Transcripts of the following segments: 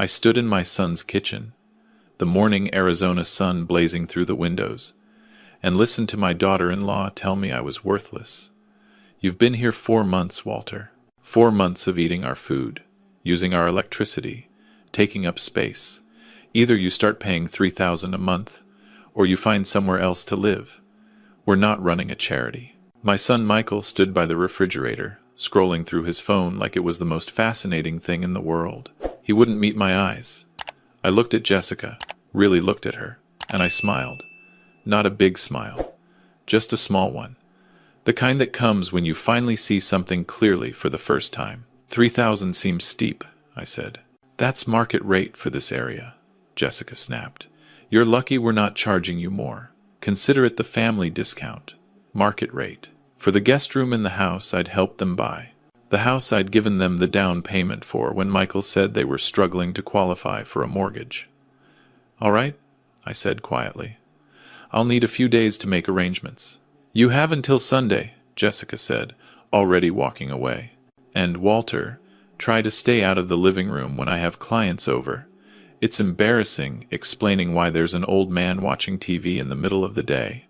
I stood in my son's kitchen, the morning Arizona sun blazing through the windows, and listened to my daughter-in-law tell me I was worthless. You've been here 4 months, Walter. 4 months of eating our food, using our electricity, taking up space. Either you start paying $3,000 a month, or you find somewhere else to live. We're not running a charity. My son Michael stood by the refrigerator, scrolling through his phone like it was the most fascinating thing in the world. He wouldn't meet my eyes. I looked at Jessica, really looked at her, and I smiled. Not a big smile, just a small one. The kind that comes when you finally see something clearly for the first time. 3,000 seems steep, I said. That's market rate for this area, Jessica snapped. You're lucky we're not charging you more. Consider it the family discount. Market rate. For the guest room in the house I'd helped them buy. The house I'd given them the down payment for when Michael said they were struggling to qualify for a mortgage. All right, I said quietly. I'll need a few days to make arrangements. You have until Sunday, Jessica said, already walking away. And Walter, try to stay out of the living room when I have clients over. It's embarrassing explaining why there's an old man watching TV in the middle of the day.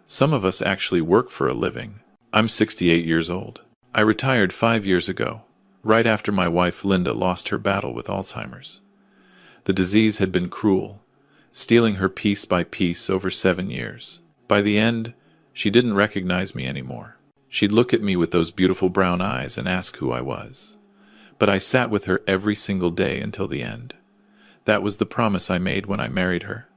Some of us actually work for a living. I'm 68 years old. I retired 5 years ago, right after my wife Linda lost her battle with Alzheimer's. The disease had been cruel, stealing her piece by piece over 7 years. By the end, she didn't recognize me anymore. She'd look at me with those beautiful brown eyes and ask who I was. But I sat with her every single day until the end. That was the promise I made when I married her,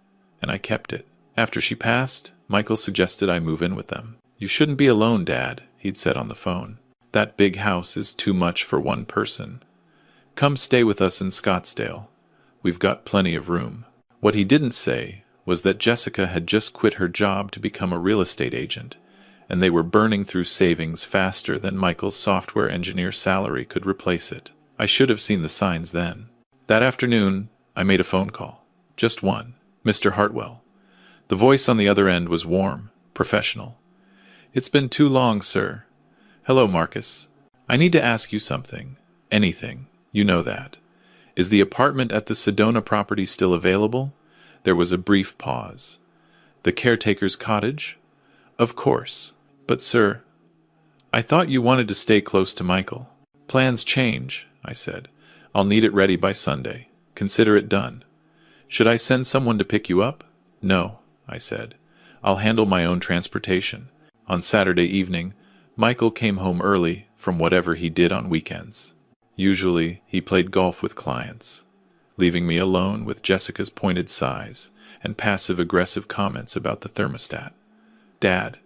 and I kept it. After she passed, Michael suggested I move in with them. You shouldn't be alone, Dad, he'd said on the phone. That big house is too much for one person. Come stay with us in Scottsdale. We've got plenty of room. What he didn't say was that Jessica had just quit her job to become a real estate agent, and they were burning through savings faster than Michael's software engineer salary could replace it. I should have seen the signs then. That afternoon, I made a phone call. Just one. Mr. Hartwell. The voice on the other end was warm, professional. It's been too long, sir. Hello, Marcus. I need to ask you something. Anything. You know that. Is the apartment at the Sedona property still available? There was a brief pause. The caretaker's cottage? Of course. But, sir, I thought you wanted to stay close to Michael. Plans change, I said. I'll need it ready by Sunday. Consider it done. Should I send someone to pick you up? No, I said. I'll handle my own transportation. On Saturday evening, Michael came home early from whatever he did on weekends. Usually, he played golf with clients, leaving me alone with Jessica's pointed sighs and passive-aggressive comments about the thermostat. Dad,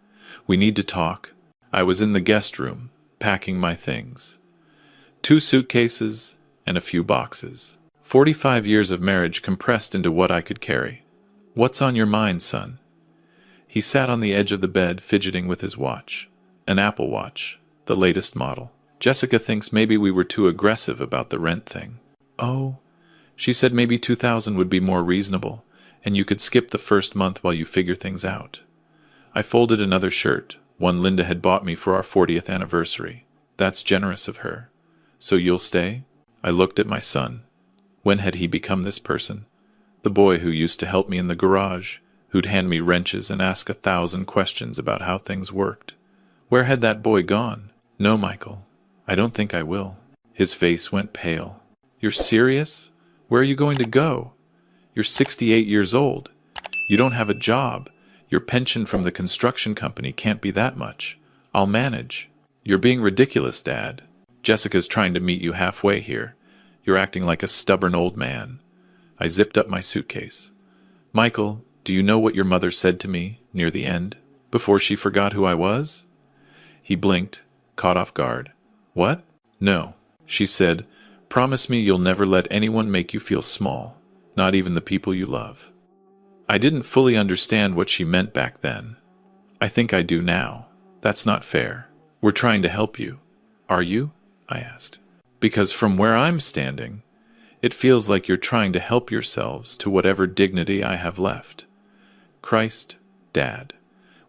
we need to talk. I was in the guest room, packing my things. 2 suitcases and a few boxes. 45 years of marriage compressed into what I could carry. What's on your mind, son? He sat on the edge of the bed, fidgeting with his watch. An Apple Watch, the latest model. Jessica thinks maybe we were too aggressive about the rent thing. Oh, she said maybe 2,000 would be more reasonable, and you could skip the first month while you figure things out. I folded another shirt, one Linda had bought me for our 40th anniversary. That's generous of her. So you'll stay? I looked at my son. When had he become this person? The boy who used to help me in the garage, who'd hand me wrenches and ask 1,000 questions about how things worked. Where had that boy gone? No, Michael, I don't think I will. His face went pale. You're serious? Where are you going to go? You're 68 years old. You don't have a job. Your pension from the construction company can't be that much. I'll manage. You're being ridiculous, Dad. Jessica's trying to meet you halfway here. You're acting like a stubborn old man. I zipped up my suitcase. Michael, do you know what your mother said to me near the end, before she forgot who I was? He blinked, caught off guard. What? No. She said, promise me you'll never let anyone make you feel small, not even the people you love. I didn't fully understand what she meant back then. I think I do now. That's not fair. We're trying to help you. Are you? I asked. Because from where I'm standing, it feels like you're trying to help yourselves to whatever dignity I have left. Christ, Dad,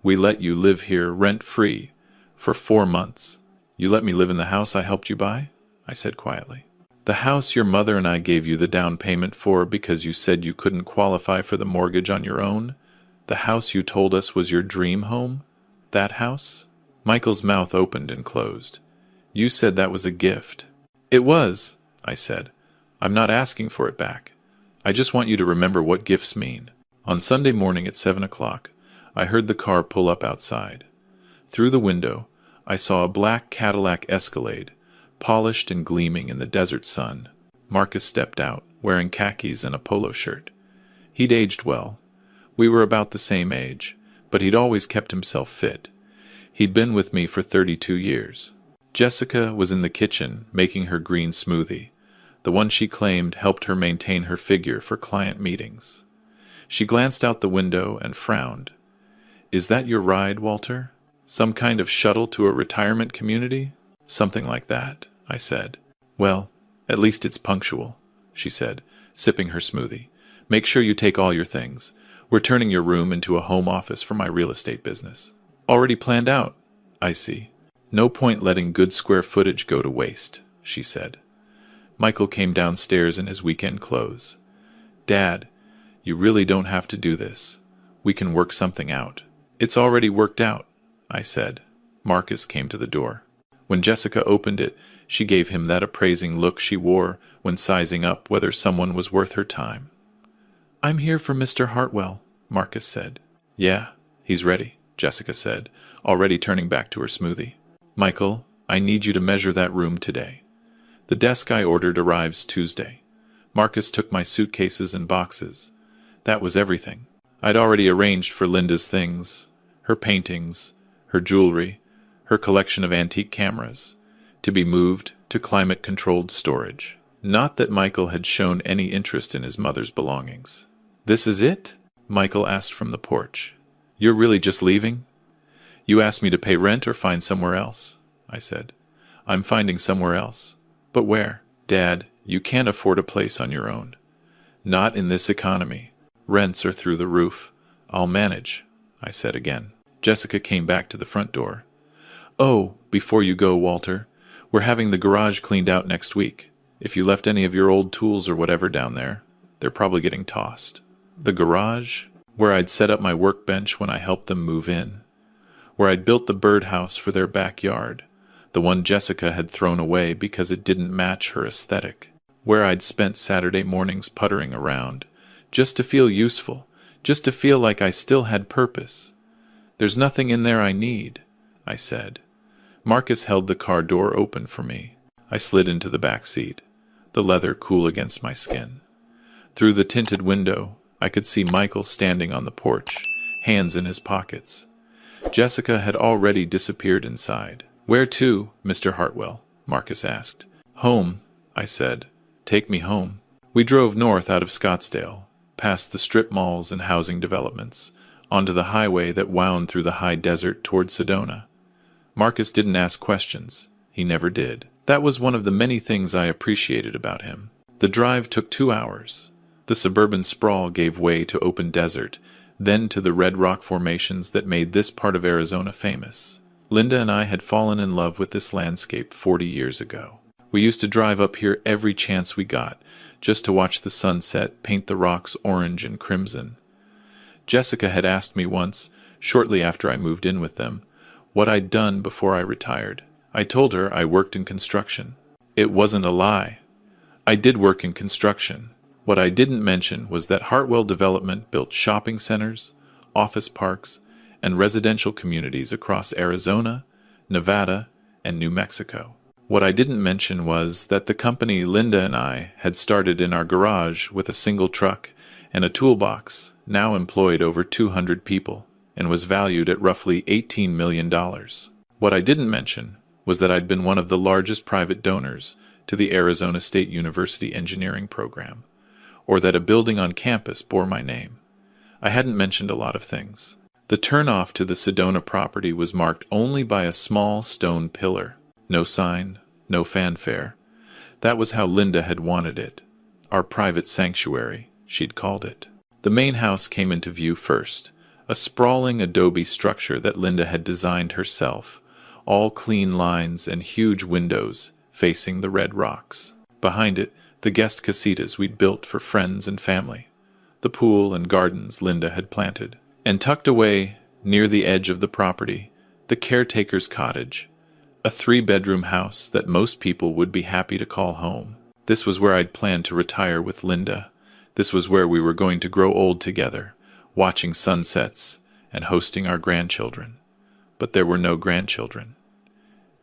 we let you live here rent-free for 4 months. You let me live in the house I helped you buy? I said quietly. The house your mother and I gave you the down payment for because you said you couldn't qualify for the mortgage on your own? The house you told us was your dream home? That house?" Michael's mouth opened and closed. "You said that was a gift." "It was," I said. "I'm not asking for it back. I just want you to remember what gifts mean." On Sunday morning at 7 o'clock, I heard the car pull up outside. Through the window, I saw a black Cadillac Escalade, polished and gleaming in the desert sun. Marcus stepped out, wearing khakis and a polo shirt. He'd aged well. We were about the same age, but he'd always kept himself fit. He'd been with me for 32 years. Jessica was in the kitchen, making her green smoothie, the one she claimed helped her maintain her figure for client meetings. She glanced out the window and frowned. "Is that your ride, Walter? Some kind of shuttle to a retirement community?" "Something like that," I said. "Well, at least it's punctual," she said, sipping her smoothie. "Make sure you take all your things. We're turning your room into a home office for my real estate business." "Already planned out." "I see. No point letting good square footage go to waste," she said. Michael came downstairs in his weekend clothes. "Dad, you really don't have to do this. We can work something out." "It's already worked out," I said. Marcus came to the door. When Jessica opened it, she gave him that appraising look she wore when sizing up whether someone was worth her time. "I'm here for Mr. Hartwell," Marcus said. "Yeah, he's ready," Jessica said, already turning back to her smoothie. "Michael, I need you to measure that room today. The desk I ordered arrives Tuesday." Marcus took my suitcases and boxes. That was everything. I'd already arranged for Linda's things, her paintings, her jewelry, her collection of antique cameras, to be moved to climate-controlled storage. Not that Michael had shown any interest in his mother's belongings. "This is it?" Michael asked from the porch. "You're really just leaving?" "You asked me to pay rent or find somewhere else," I said. "I'm finding somewhere else. But where?" "Dad, you can't afford a place on your own. Not in this economy. Rents are through the roof. I'll manage," I said again. Jessica came back to the front door. "Oh, before you go, Walter, we're having the garage cleaned out next week. If you left any of your old tools or whatever down there, they're probably getting tossed." The garage? Where I'd set up my workbench when I helped them move in. Where I'd built the birdhouse for their backyard, the one Jessica had thrown away because it didn't match her aesthetic. Where I'd spent Saturday mornings puttering around, just to feel useful, just to feel like I still had purpose. "There's nothing in there I need," I said. Marcus held the car door open for me. I slid into the back seat, the leather cool against my skin. Through the tinted window, I could see Michael standing on the porch, hands in his pockets. Jessica had already disappeared inside. "Where to, Mr. Hartwell?" Marcus asked. "Home," I said. "Take me home." We drove north out of Scottsdale, past the strip malls and housing developments, onto the highway that wound through the high desert toward Sedona. Marcus didn't ask questions. He never did. That was one of the many things I appreciated about him. The drive took 2 hours. The suburban sprawl gave way to open desert, then to the red rock formations that made this part of Arizona famous. Linda and I had fallen in love with this landscape 40 years ago. We used to drive up here every chance we got, just to watch the sunset paint the rocks orange and crimson. Jessica had asked me once, shortly after I moved in with them, what I'd done before I retired. I told her I worked in construction. It wasn't a lie. I did work in construction. What I didn't mention was that Hartwell Development built shopping centers, office parks, and residential communities across Arizona, Nevada, and New Mexico. What I didn't mention was that the company Linda and I had started in our garage with a single truck and a toolbox now employed over 200 people and was valued at roughly $18 million. What I didn't mention was that I'd been one of the largest private donors to the Arizona State University engineering program, or that a building on campus bore my name. I hadn't mentioned a lot of things. The turnoff to the Sedona property was marked only by a small stone pillar. No sign, no fanfare. That was how Linda had wanted it. Our private sanctuary, she'd called it. The main house came into view first, a sprawling adobe structure that Linda had designed herself, all clean lines and huge windows facing the red rocks. Behind it, the guest casitas we'd built for friends and family, the pool and gardens Linda had planted, and tucked away near the edge of the property, the caretaker's cottage, a 3-bedroom house that most people would be happy to call home. This was where I'd planned to retire with Linda. This was where we were going to grow old together, watching sunsets and hosting our grandchildren. But there were no grandchildren,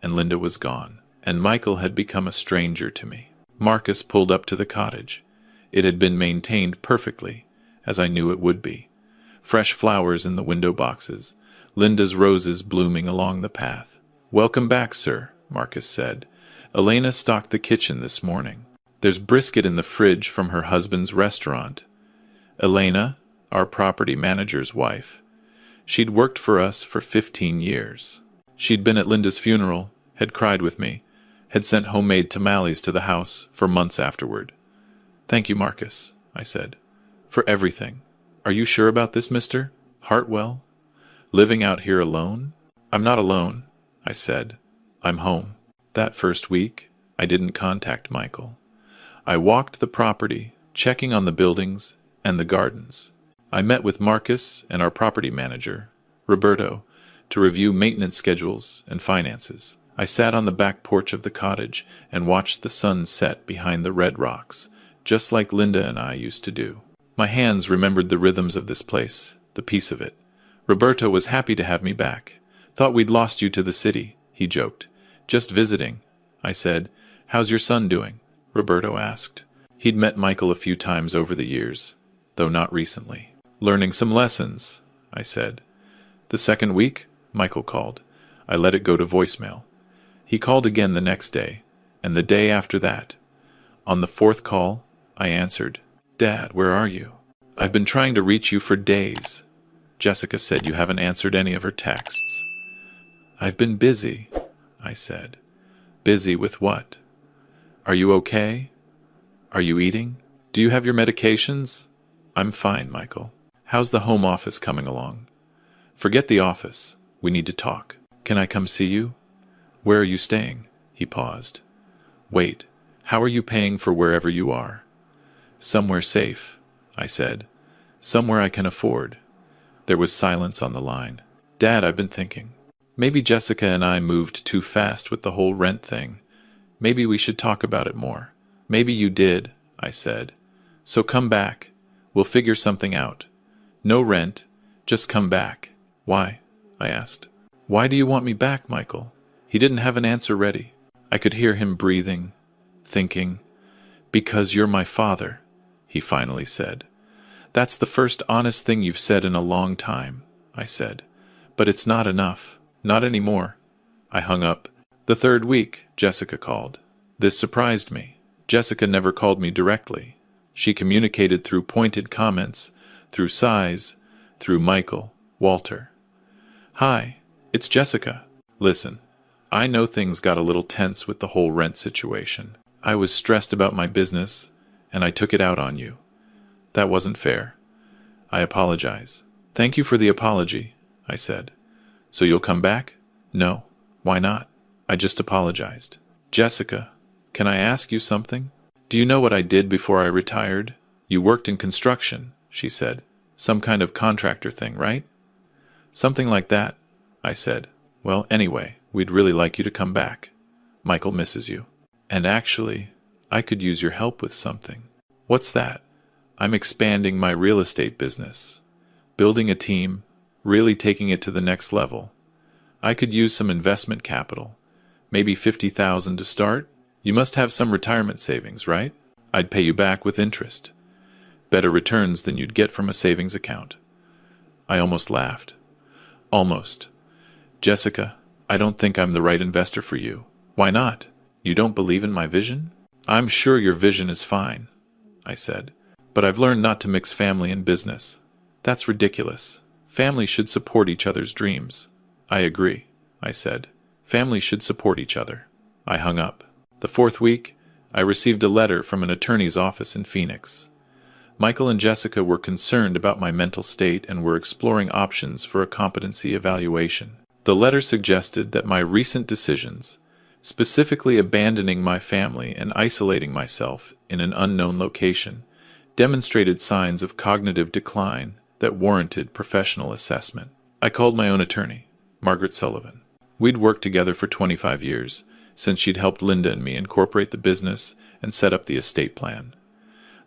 and Linda was gone, and Michael had become a stranger to me. Marcus pulled up to the cottage. It had been maintained perfectly, as I knew it would be. Fresh flowers in the window boxes, Linda's roses blooming along the path. "Welcome back, sir," Marcus said. "Elena stocked the kitchen this morning. There's brisket in the fridge from her husband's restaurant." Elena, our property manager's wife. She'd worked for us for 15 years. She'd been at Linda's funeral, had cried with me, had sent homemade tamales to the house for months afterward. "Thank you, Marcus," I said, "for everything. Are you sure about this, Mr. Hartwell? Living out here alone?" "I'm not alone," I said. "I'm home." That first week, I didn't contact Michael. I walked the property, checking on the buildings and the gardens. I met with Marcus and our property manager, Roberto, to review maintenance schedules and finances. I sat on the back porch of the cottage and watched the sun set behind the red rocks, just like Linda and I used to do. My hands remembered the rhythms of this place, the peace of it. Roberto was happy to have me back. "Thought we'd lost you to the city," he joked. "Just visiting," I said. "How's your son doing?" Roberto asked. He'd met Michael a few times over the years, though not recently. "Learning some lessons," I said. The second week, Michael called. I let it go to voicemail. He called again the next day, and the day after that. On the 4th call, I answered. "Dad, where are you? I've been trying to reach you for days. Jessica said you haven't answered any of her texts." "I've been busy," I said. "Busy with what? Are you okay? Are you eating? Do you have your medications?" "I'm fine, Michael. How's the home office coming along?" "Forget the office. We need to talk." "Can I come see you?" "Where are you staying?" He paused. "Wait, how are you paying for wherever you are?" "Somewhere safe," I said. "Somewhere I can afford." There was silence on the line. "Dad, I've been thinking. Maybe Jessica and I moved too fast with the whole rent thing. Maybe we should talk about it more." "Maybe you did," I said. "So come back. We'll figure something out. No rent. Just come back." "Why?" I asked. "Why do you want me back, Michael?" He didn't have an answer ready. I could hear him breathing, thinking. "Because you're my father," he finally said. "That's the first honest thing you've said in a long time," I said. "But it's not enough. Not anymore." I hung up. The 3rd week, Jessica called. This surprised me. Jessica never called me directly. She communicated through pointed comments, through sighs, through Michael, Walter. "Hi, it's Jessica. Listen, I know things got a little tense with the whole rent situation. I was stressed about my business, and I took it out on you. That wasn't fair. I apologize." "Thank you for the apology," I said. "So you'll come back?" "No. Why not? I just apologized." "Jessica, can I ask you something? Do you know what I did before I retired?" "You worked in construction," she said. "Some kind of contractor thing, right?" "Something like that," I said. "Well, anyway, we'd really like you to come back. Michael misses you. And actually, I could use your help with something." "What's that?" "I'm expanding my real estate business. Building a team, really taking it to the next level. I could use some investment capital. Maybe $50,000 to start. You must have some retirement savings, right? I'd pay you back with interest. Better returns than you'd get from a savings account." I almost laughed. "Almost. Jessica, I don't think I'm the right investor for you." "Why not? You don't believe in my vision?" "I'm sure your vision is fine," I said. "But I've learned not to mix family and business. That's ridiculous. Families should support each other's dreams." "I agree," I said. "Families should support each other." I hung up. The 4th week, I received a letter from an attorney's office in Phoenix. Michael and Jessica were concerned about my mental state and were exploring options for a competency evaluation. The letter suggested that my recent decisions, Specifically abandoning my family and isolating myself in an unknown location demonstrated signs of cognitive decline that warranted professional assessment. I called my own attorney, Margaret Sullivan. We'd worked together for 25 years, since she'd helped Linda and me incorporate the business and set up the estate plan.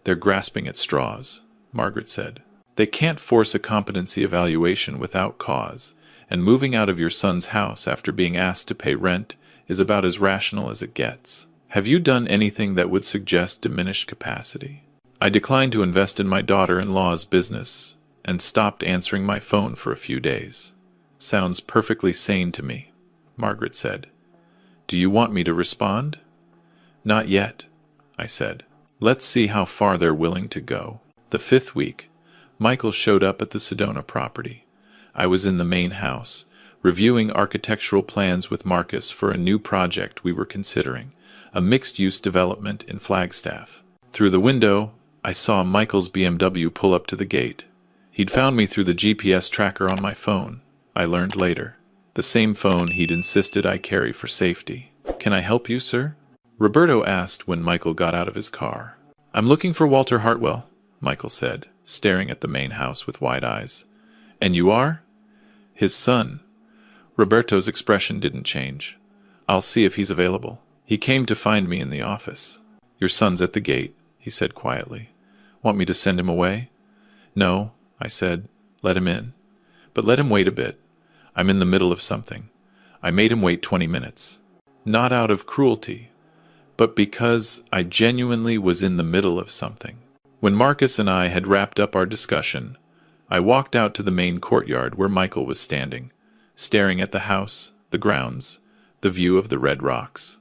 They're grasping at straws, Margaret said. They can't force a competency evaluation without cause, and moving out of your son's house after being asked to pay rent is about as rational as it gets. Have you done anything that would suggest diminished capacity? I declined to invest in my daughter-in-law's business and stopped answering my phone for a few days. Sounds perfectly sane to me, Margaret said. Do you want me to respond? Not yet, I said. Let's see how far they're willing to go. The 5th week, Michael showed up at the Sedona property. I was in the main house, reviewing architectural plans with Marcus for a new project we were considering, a mixed-use development in Flagstaff. Through the window, I saw Michael's BMW pull up to the gate. He'd found me through the GPS tracker on my phone, I learned later. The same phone he'd insisted I carry for safety. Can I help you, sir? Roberto asked when Michael got out of his car. I'm looking for Walter Hartwell, Michael said, staring at the main house with wide eyes. And you are? His son. Roberto's expression didn't change. I'll see if he's available. He came to find me in the office. Your son's at the gate, he said quietly. Want me to send him away? No, I said. Let him in. But let him wait a bit. I'm in the middle of something. I made him wait 20 minutes. Not out of cruelty, but because I genuinely was in the middle of something. When Marcus and I had wrapped up our discussion, I walked out to the main courtyard where Michael was standing, staring at the house, the grounds, the view of the red rocks.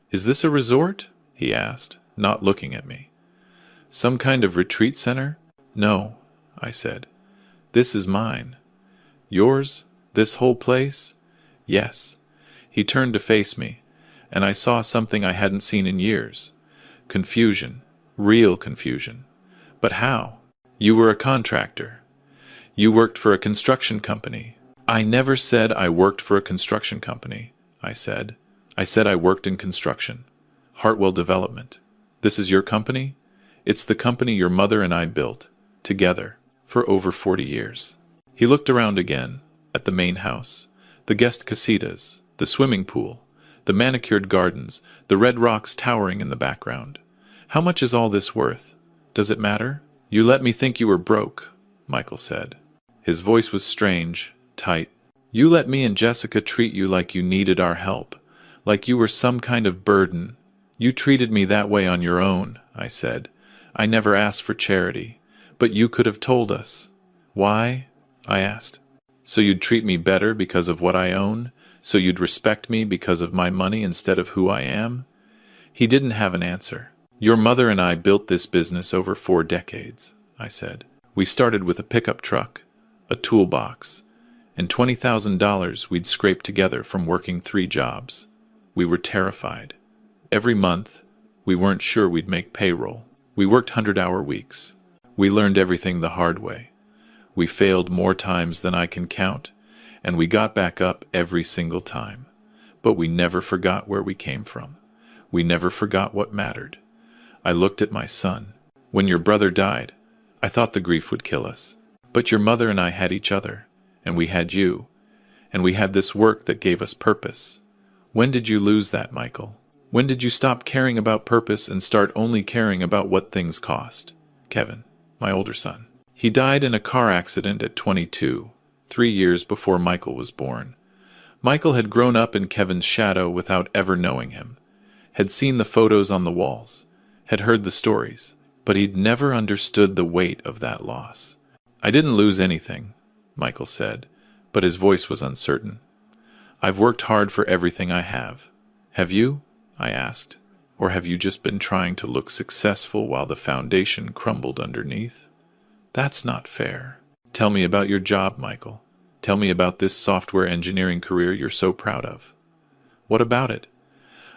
Is this a resort? He asked, not looking at me. Some kind of retreat center? No, I said. This is mine. Yours? This whole place? Yes. He turned to face me, and I saw something I hadn't seen in years. Confusion. Real confusion. But how? You were a contractor. You worked for a construction company. I never said I worked for a construction company, I said. I said I worked in construction. Hartwell Development. This is your company? It's the company your mother and I built, together, for over 40 years. He looked around again, at the main house, the guest casitas, the swimming pool, the manicured gardens, the red rocks towering in the background. How much is all this worth? Does it matter? You let me think you were broke, Michael said. His voice was strange, tight. You let me and Jessica treat you like you needed our help, like you were some kind of burden. You treated me that way on your own, I said. I never asked for charity, but you could have told us. Why? I asked. So you'd treat me better because of what I own? So you'd respect me because of my money instead of who I am? He didn't have an answer. Your mother and I built this business over 4 decades, I said. We started with a pickup truck, a toolbox, and $20,000 we'd scraped together from working 3 jobs. We were terrified. Every month, we weren't sure we'd make payroll. We worked 100-hour weeks. We learned everything the hard way. We failed more times than I can count, and we got back up every single time. But we never forgot where we came from. We never forgot what mattered. I looked at my son. When your brother died, I thought the grief would kill us. But your mother and I had each other, and we had you, and we had this work that gave us purpose. When did you lose that, Michael? When did you stop caring about purpose and start only caring about what things cost? Kevin, my older son. He died in a car accident at 22, 3 years before Michael was born. Michael had grown up in Kevin's shadow without ever knowing him, had seen the photos on the walls, had heard the stories, but he'd never understood the weight of that loss. I didn't lose anything, Michael said, but his voice was uncertain. I've worked hard for everything I have. Have you? I asked. Or have you just been trying to look successful while the foundation crumbled underneath? That's not fair. Tell me about your job, Michael. Tell me about this software engineering career you're so proud of. What about it?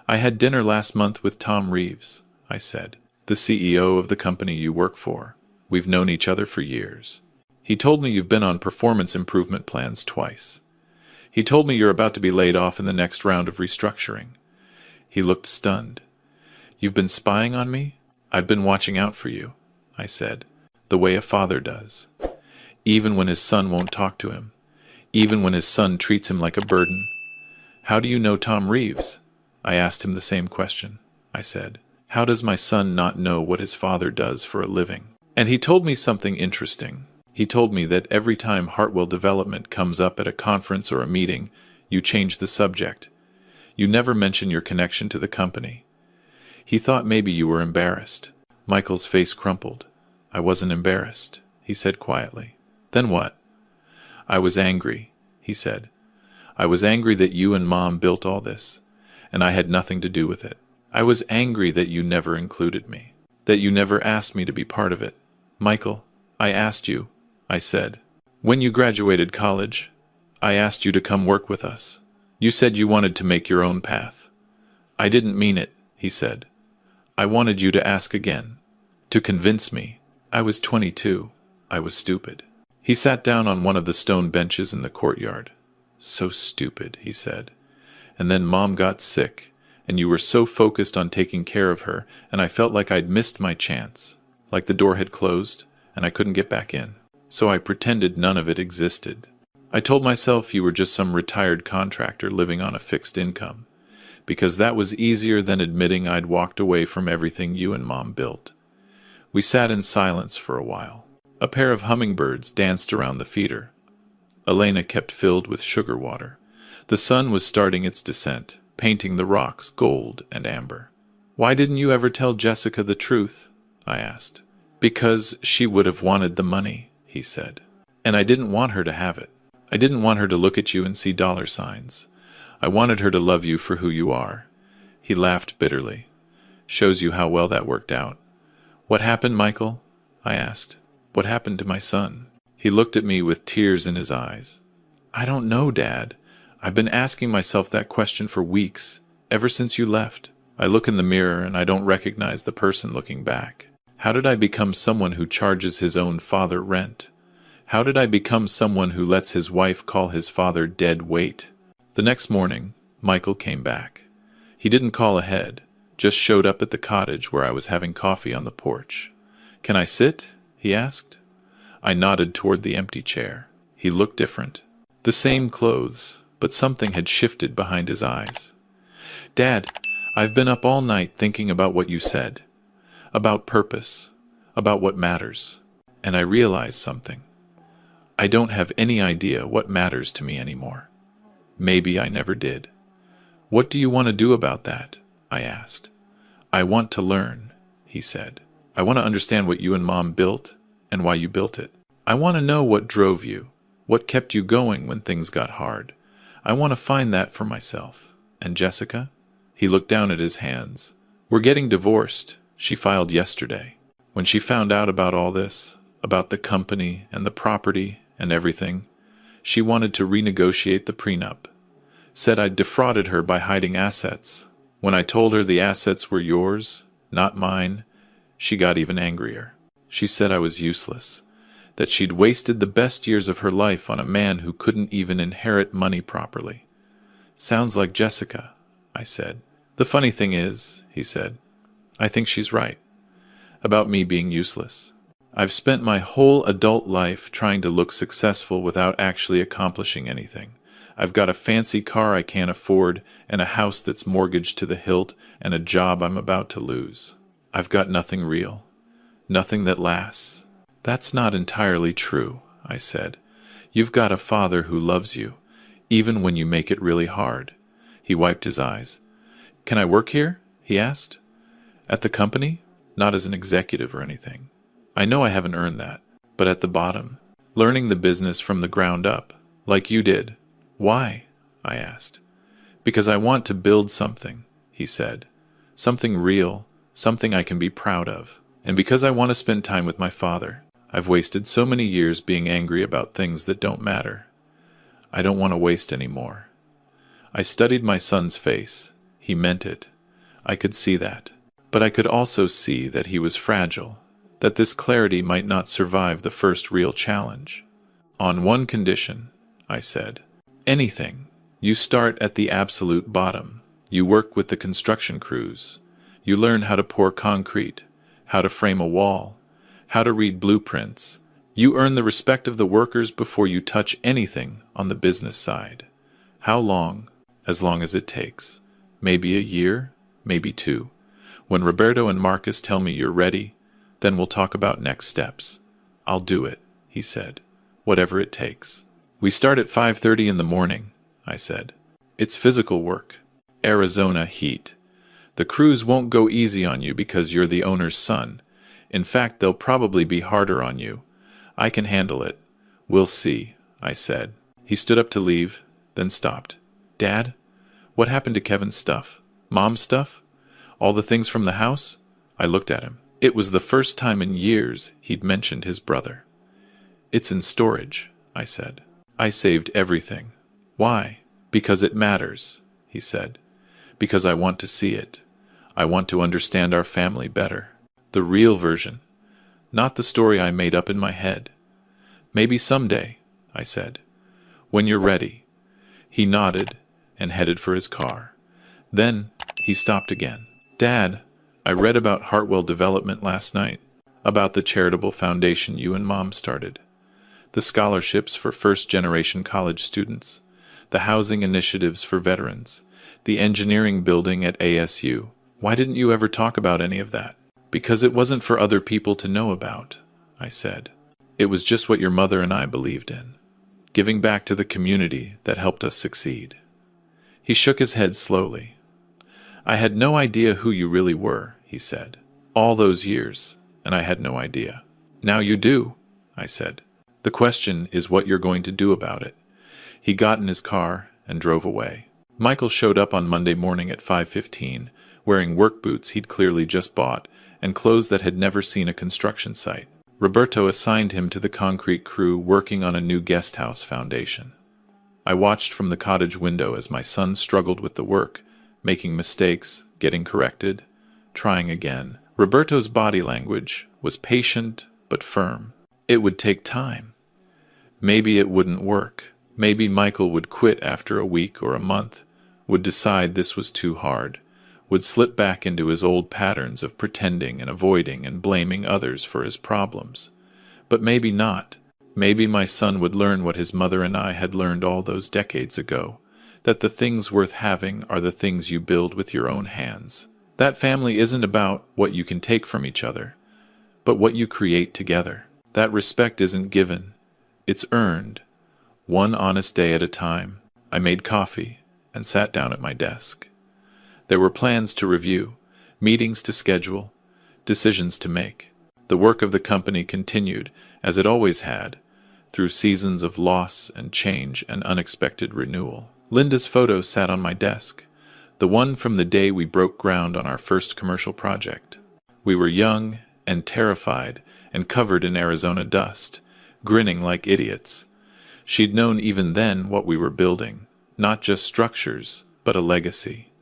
I had dinner last month with Tom Reeves, I said, the CEO of the company you work for. We've known each other for years. He told me you've been on performance improvement plans twice. He told me you're about to be laid off in the next round of restructuring. He looked stunned. "You've been spying on me?" "I've been watching out for you," I said, "the way a father does. Even when his son won't talk to him. Even when his son treats him like a burden." "How do you know Tom Reeves?" I asked him the same question. I said, "How does my son not know what his father does for a living?" And he told me something interesting. He told me that every time Hartwell Development comes up at a conference or a meeting, you change the subject. You never mention your connection to the company. He thought maybe you were embarrassed. Michael's face crumpled. "I wasn't embarrassed," he said quietly. "Then what?" "I was angry," he said. "I was angry that you and Mom built all this, and I had nothing to do with it. I was angry that you never included me, that you never asked me to be part of it. Michael, I asked you," I said. "When you graduated college, I asked you to come work with us. You said you wanted to make your own path." "I didn't mean it," he said. "I wanted you to ask again, to convince me. I was 22. I was stupid." He sat down on one of the stone benches in the courtyard. "So stupid," he said. "And then Mom got sick, and you were so focused on taking care of her, and I felt like I'd missed my chance, like the door had closed, and I couldn't get back in. So I pretended none of it existed. I told myself you were just some retired contractor living on a fixed income, because that was easier than admitting I'd walked away from everything you and Mom built." We sat in silence for a while. A pair of hummingbirds danced around the feeder. Elena kept filled with sugar water. The sun was starting its descent, painting the rocks gold and amber. "Why didn't you ever tell Jessica the truth?" I asked. "Because she would have wanted the money," he said. "And I didn't want her to have it. I didn't want her to look at you and see dollar signs. I wanted her to love you for who you are." He laughed bitterly. "Shows you how well that worked out." "What happened, Michael?" I asked. "What happened to my son?" He looked at me with tears in his eyes. "I don't know, Dad. I've been asking myself that question for weeks, ever since you left. I look in the mirror and I don't recognize the person looking back. How did I become someone who charges his own father rent? How did I become someone who lets his wife call his father dead weight?" The next morning, Michael came back. He didn't call ahead, just showed up at the cottage where I was having coffee on the porch. "Can I sit?" he asked. I nodded toward the empty chair. He looked different. The same clothes, but something had shifted behind his eyes. "Dad, I've been up all night thinking about what you said. About purpose. About what matters. And I realized something. I don't have any idea what matters to me anymore. Maybe I never did." "What do you want to do about that?" I asked. "I want to learn," he said. "I want to understand what you and Mom built and why you built it. I want to know what drove you, what kept you going when things got hard. I want to find that for myself. And Jessica?" He looked down at his hands. "We're getting divorced. She filed yesterday. When she found out about all this, about the company and the property and everything, she wanted to renegotiate the prenup. Said I'd defrauded her by hiding assets. When I told her the assets were yours, not mine, she got even angrier. She said I was useless, that she'd wasted the best years of her life on a man who couldn't even inherit money properly." "Sounds like Jessica," I said. "The funny thing is," he said, "I think she's right. About me being useless. I've spent my whole adult life trying to look successful without actually accomplishing anything. I've got a fancy car I can't afford, and a house that's mortgaged to the hilt, and a job I'm about to lose. I've got nothing real. Nothing that lasts." "That's not entirely true," I said. "You've got a father who loves you, even when you make it really hard." He wiped his eyes. "Can I work here?" he asked. "At the company? Not as an executive or anything. I know I haven't earned that, but at the bottom, learning the business from the ground up, like you did." "Why?" I asked. "Because I want to build something," he said. "Something real, something I can be proud of. And because I want to spend time with my father. I've wasted so many years being angry about things that don't matter. I don't want to waste any more." I studied my son's face. He meant it. I could see that. But I could also see that he was fragile, that this clarity might not survive the first real challenge. "On one condition," I said. "Anything. You start at the absolute bottom. You work with the construction crews. You learn how to pour concrete, how to frame a wall, how to read blueprints. You earn the respect of the workers before you touch anything on the business side. How long? As long as it takes. Maybe a year, maybe 2. When Roberto and Marcus tell me you're ready, then we'll talk about next steps. I'll do it, he said. Whatever it takes. We start at 5:30 in the morning, I said. It's physical work. Arizona heat. The crews won't go easy on you because you're the owner's son. In fact, they'll probably be harder on you. I can handle it. We'll see, I said. He stood up to leave, then stopped. Dad? What happened to Kevin's stuff? Mom's stuff? All the things from the house? I looked at him. It was the first time in years he'd mentioned his brother. It's in storage, I said. I saved everything. Why? Because it matters, he said. Because I want to see it. I want to understand our family better. The real version. Not the story I made up in my head. Maybe someday, I said. When you're ready. He nodded and headed for his car. Then he stopped again. Dad, I read about Hartwell Development last night, about the charitable foundation you and Mom started, the scholarships for first-generation college students, the housing initiatives for veterans, the engineering building at ASU. Why didn't you ever talk about any of that? Because it wasn't for other people to know about, I said. It was just what your mother and I believed in, giving back to the community that helped us succeed. He shook his head slowly. I had no idea who you really were, he said. All those years, and I had no idea. Now you do, I said. The question is what you're going to do about it. He got in his car and drove away. Michael showed up on Monday morning at 5:15, wearing work boots he'd clearly just bought and clothes that had never seen a construction site. Roberto assigned him to the concrete crew working on a new guest house foundation. I watched from the cottage window as my son struggled with the work, making mistakes, getting corrected, trying again. Roberto's body language was patient but firm. It would take time. Maybe it wouldn't work. Maybe Michael would quit after a week or a month, would decide this was too hard, would slip back into his old patterns of pretending and avoiding and blaming others for his problems. But maybe not. Maybe my son would learn what his mother and I had learned all those decades ago, that the things worth having are the things you build with your own hands. That family isn't about what you can take from each other, but what you create together. That respect isn't given, it's earned. One honest day at a time. I made coffee and sat down at my desk. There were plans to review, meetings to schedule, decisions to make. The work of the company continued, as it always had, through seasons of loss and change and unexpected renewal. Linda's photo sat on my desk, the one from the day we broke ground on our first commercial project. We were young and terrified and covered in Arizona dust, grinning like idiots. She'd known even then what we were building, not just structures, but a legacy.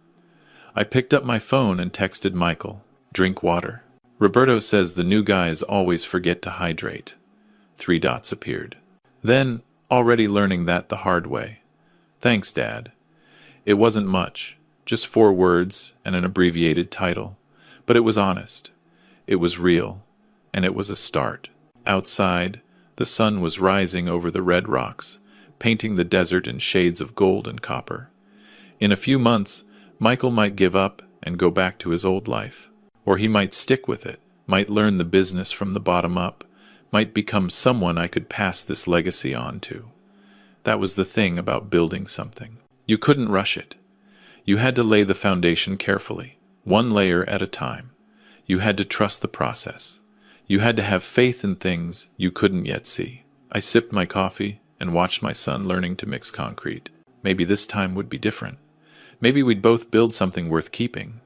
I picked up my phone and texted Michael, "Drink water." Roberto says the new guys always forget to hydrate. 3 dots appeared. Then, already learning that the hard way. Thanks, Dad. It wasn't much, just 4 words and an abbreviated title, but it was honest. It was real, and it was a start. Outside, the sun was rising over the red rocks, painting the desert in shades of gold and copper. In a few months, Michael might give up and go back to his old life, or he might stick with it, might learn the business from the bottom up, might become someone I could pass this legacy on to. That was the thing about building something. You couldn't rush it. You had to lay the foundation carefully, one layer at a time. You had to trust the process. You had to have faith in things you couldn't yet see. I sipped my coffee and watched my son learning to mix concrete. Maybe this time would be different. Maybe we'd both build something worth keeping.